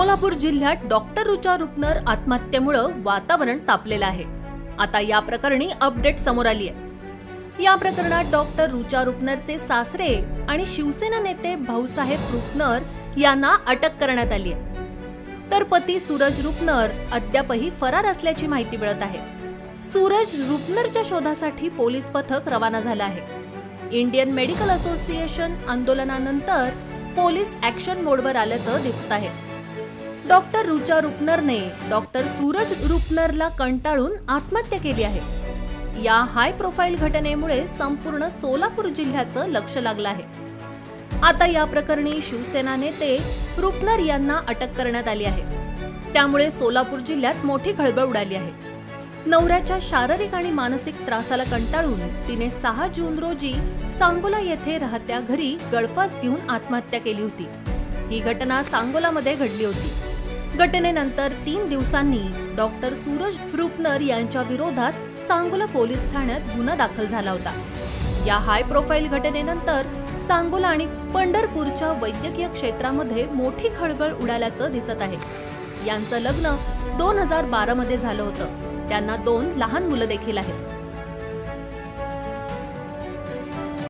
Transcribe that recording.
सोलापूर जिल्ह्यात डॉक्टर रुचा रुपनर आत्महत्येमुळे वातावरण तापलेलं आहे। आता या प्रकरणी अपडेट समोर आली आहे। या प्रकरणात डॉक्टर रुचा रुपनरचे सासरे आणि शिवसेना नेते भाऊसाहेब रुपनर यांना अटक करण्यात आली आहे, तर पती सूरज रुपनर अद्यापही फरार असल्याची माहिती मिळत आहे। सूरज रुपनरच्या शोधासाठी पोलीस पथक रवाना झालं आहे। इंडियन मेडिकल असोसिएशन आंदोलनानंतर पोलीस ऍक्शन मोडवर आल्याचं दिसत आहे। डॉक्टर रुचा रुपनरने डॉक्टर सूरज रुपनरला कंटाळून आत्महत्या केली आहे। या हाय प्रोफाईल घटनेमुळे संपूर्ण सोलापूर जिल्ह्याचं लक्ष लागलं आहे। आता या प्रकरणी शिवसेना नेते रुपनर यांना अटक करण्यात आली आहे। त्यामुळे सोलापूर जिल्ह्यात मोठी खळबळ उडाली आहे। नवऱ्याच्या शारीरिक आणि मानसिक त्रासाला कंटाळून तिने 6 जून रोजी सांगोला येथे राहत्या घरी गळफास घेऊन आत्महत्या केली होती। ही घटना सांगोलामध्ये घडली होती। घटनेनंतर 3 दिवसांनी डॉक्टर सूरज रुपनर यांच्या विरोधात सांगोला पोलीस ठाण्यात गुन्हा दाखल झाला होता। या हाय प्रोफाईल घटनेनंतर सांगोला आणि पंढरपूरच्या वैद्यकीय क्षेत्रामध्ये मोठी खळबळ उडाल्याचं दिसत आहे। यांचं लग्न 2012 मध्ये झालं होतं। त्यांना 2 लहान मुलं देखील आहेत।